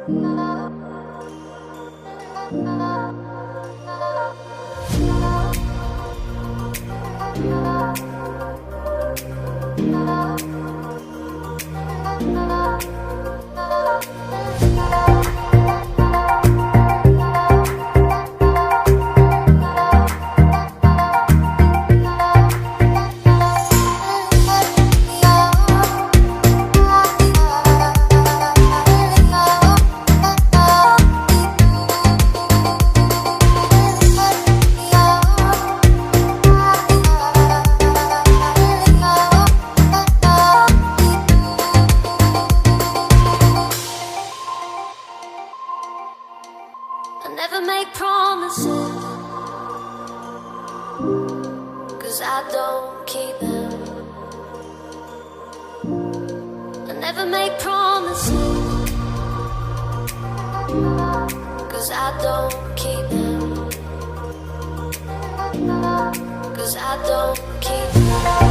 I never make promises, 'cause I don't keep them. I never make promises, 'cause I don't keep them. 'Cause I don't keep them.